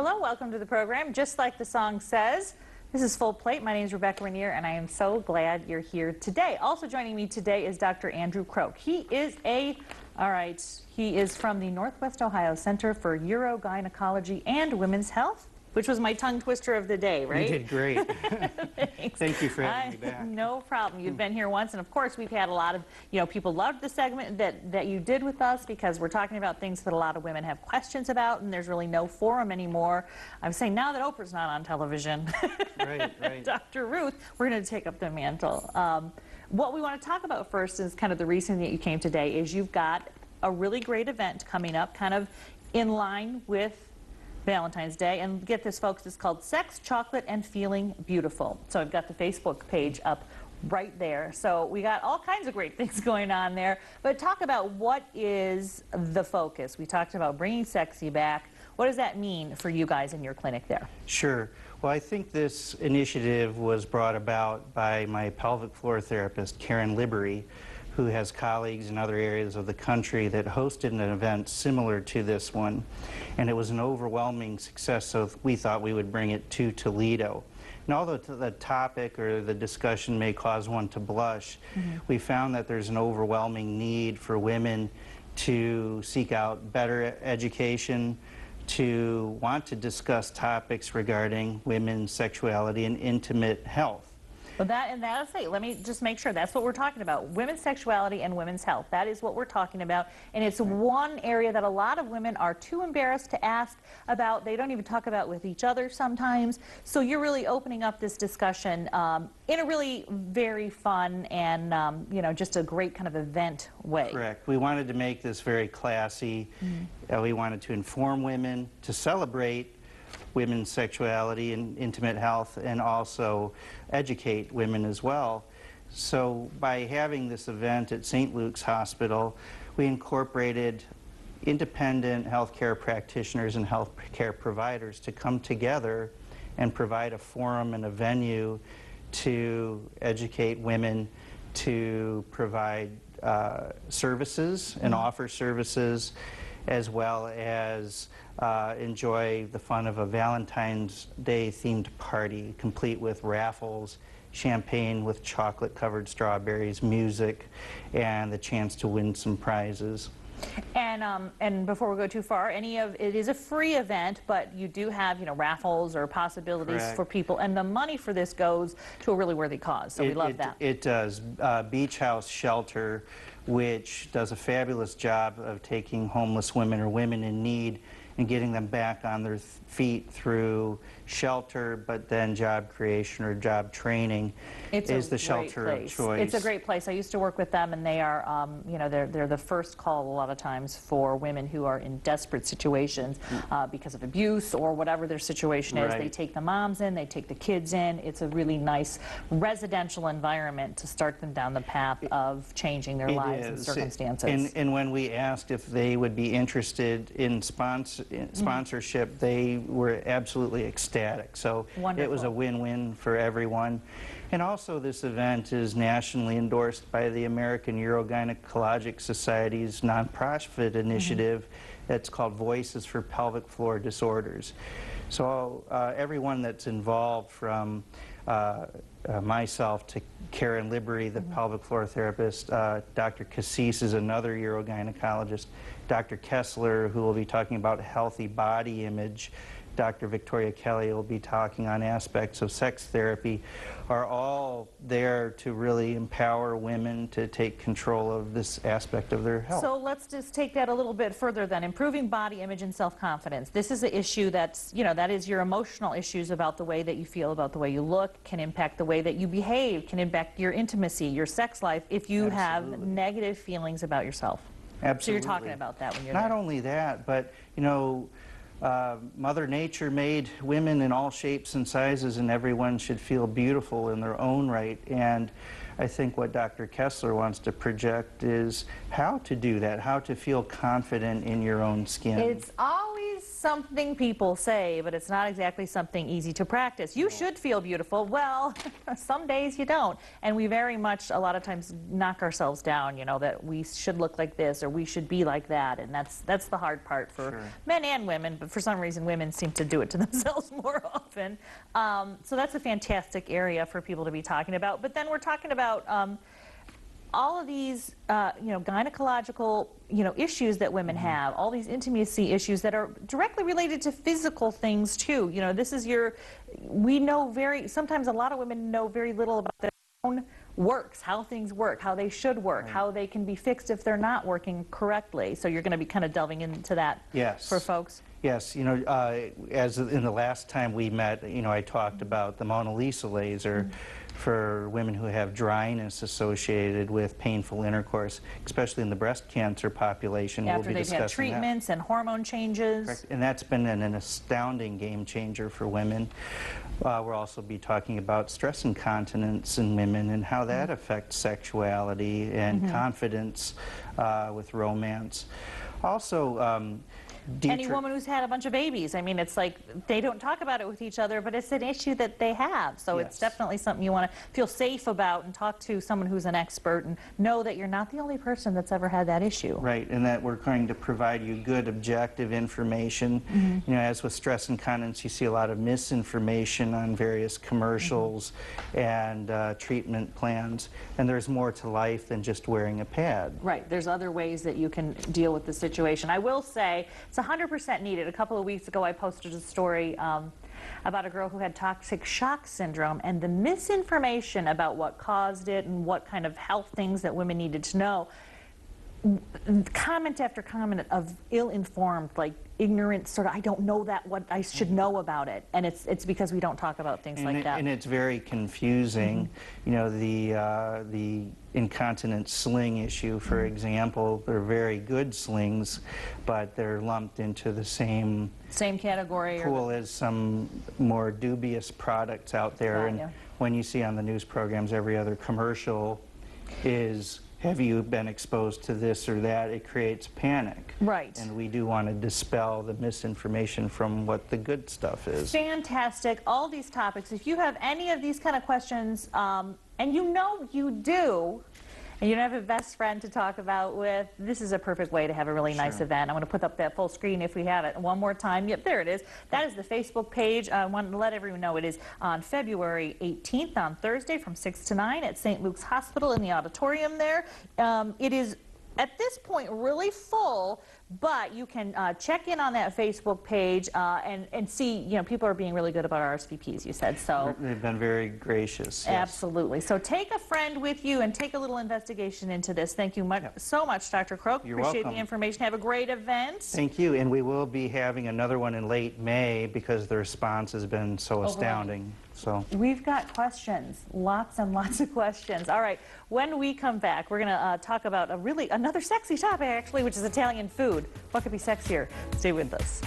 hello, welcome to the program. Just like the song says, this is Full Plate. My name is Rebecca Regnier, and I am so glad you're here today. Also joining me today is Dr. Andrew Croak. He is from the Northwest Ohio Center for Urogynecology and Women's Health, which was my tongue twister of the day, right? You did great. Thank you for having me back. No problem. You've been here once, and of course we've had a lot of, people loved the segment that you did with us because we're talking about things that a lot of women have questions about, and there's really no forum anymore. I'm saying now that Oprah's not on television, right. Dr. Ruth, we're going to take up the mantle. What we want to talk about first is kind of the reason that you came today is you've got a really great event coming up, kind of in line with Valentine's Day, and get this, folks, it's called Sex, Chocolate, and Feeling Beautiful. So I've got the Facebook page up right there. So we got all kinds of great things going on there. But talk about what is the focus. We talked about bringing sexy back. What does that mean for you guys in your clinic there? Sure. Well, I think this initiative was brought about by my pelvic floor therapist, Karen Libbery, who has colleagues in other areas of the country that hosted an event similar to this one. And it was an overwhelming success, so we thought we would bring it to Toledo. And although the topic or the discussion may cause one to blush, we found that there's an overwhelming need for women to seek out better education, to want to discuss topics regarding women's sexuality and intimate health. Well, that's it. Let me just make sure that's what we're talking about. Women's sexuality and women's health. That is what we're talking about. And it's one area that a lot of women are too embarrassed to ask about. They don't even talk about with each other sometimes. So you're really opening up this discussion in a really very fun and, just a great kind of event way. Correct. We wanted to make this very classy. We wanted to inform women, to celebrate women's sexuality and intimate health, and also educate women as well. So by having this event at St. Luke's Hospital, we incorporated independent healthcare practitioners and healthcare providers to come together and provide a forum and a venue to educate women, to provide services and offer services, as well as enjoy the fun of a Valentine's Day themed party, complete with raffles, champagne with chocolate covered strawberries, music, and the chance to win some prizes. And before we go too far, it is a free event, but you do have raffles or possibilities for people, and the money for this goes to a really worthy cause. So we love that. It does. Beach House Shelter, which does a fabulous job of taking homeless women or women in need and getting them back on their feet through shelter, but then job creation or job training is the shelter of choice. It's a great place. I used to work with them, and they are, they're the first call a lot of times for women who are in desperate situations because of abuse or whatever their situation is. They take the moms in, they take the kids in. It's a really nice residential environment to start them down the path of changing their lives and circumstances. And when we asked if they would be interested in sponsorship, they were absolutely ecstatic. So it was a win-win for everyone. And also, this event is nationally endorsed by the American Urogynecologic Society's nonprofit initiative that's called Voices for Pelvic Floor Disorders. So everyone that's involved, from myself to Karen Libbery, the pelvic floor therapist, Dr. Cassis is another urogynecologist, Dr. Kessler, who will be talking about healthy body image, Dr. Victoria Kelly will be talking on aspects of sex therapy, are all there to really empower women to take control of this aspect of their health. So let's just take that a little bit further then. Improving body image and self-confidence. This is an issue that's, that is your emotional issues about the way that you feel, about the way you look, can impact the way that you behave, can impact your intimacy, your sex life, if you have negative feelings about yourself. Absolutely. So you're talking about that when you're Not only that, but, Mother Nature made women in all shapes and sizes, and everyone should feel beautiful in their own right. And I think what Dr. Kessler wants to project is how to do that, how to feel confident in your own skin. It's always something people say, but it's not exactly something easy to practice. You should feel beautiful. Well, some days you don't. And we very much, a lot of times, knock ourselves down, you know, that we should look like this or we should be like that. And that's the hard part for men and women, but for some reason women seem to do it to themselves more often. So that's a fantastic area for people to be talking about. But then we're talking about all of these, you know, gynecological, you know, issues that women have, all these intimacy issues that are directly related to physical things too. You know, this is we know sometimes a lot of women know very little about their own works, how things work, how they should work, how they can be fixed if they're not working correctly. So you're going to be kind of delving into that for folks. Yes, you know, as in the last time we met, you know, I talked about the Mona Lisa laser for women who have dryness associated with painful intercourse, especially in the breast cancer population. After they've had treatments and hormone changes. Correct. And that's been an astounding game changer for women. We'll also be talking about stress incontinence in women and how that affects sexuality and confidence with romance. Also, any woman who's had a bunch of babies, I mean, it's like they don't talk about it with each other, but it's an issue that they have. So it's definitely something you want to feel safe about and talk to someone who's an expert and know that you're not the only person that's ever had that issue. Right, and that we're going to provide you good, objective information. You know, as with stress incontinence, you see a lot of misinformation on various commercials and treatment plans, and there's more to life than just wearing a pad. Right, there's other ways that you can deal with the situation. I will say, it's 100% needed. A couple of weeks ago, I posted a story about a girl who had toxic shock syndrome, and the misinformation about what caused it and what kind of health things that women needed to know. Comment after comment of ill-informed, like ignorant, sort of, I don't know that, what I should know about it. And it's because we don't talk about things like that. And it's very confusing. You know, the incontinence sling issue, for example, they're very good slings, but they're lumped into the same category pool as some more dubious products out there. And when you see on the news programs every other commercial is, have you been exposed to this or that, it creates panic. Right. And we do want to dispel the misinformation from what the good stuff is. Fantastic. All these topics. If you have any of these kind of questions, and you know you do, and you don't have a best friend to talk about with, this is a perfect way to have a really nice event. I'm going to put up that full screen if we have it one more time. Yep, there it is. That is the Facebook page. I want to let everyone know it is on February 18th on Thursday from 6 to 9 at St. Luke's Hospital in the auditorium there. It is at this point really full, but you can check in on that Facebook page and see, you know, people are being really good about RSVPs, you said. So they've been very gracious. Yes. Absolutely. So take a friend with you and take a little investigation into this. Thank you so much, Dr. Croak. You're Appreciate welcome. the information. Have a great event. Thank you. And we will be having another one in late May because the response has been so astounding. So we've got questions, lots and lots of questions. All right, when we come back, we're going to talk about another sexy topic, actually, which is Italian food. What could be sexier? Stay with us.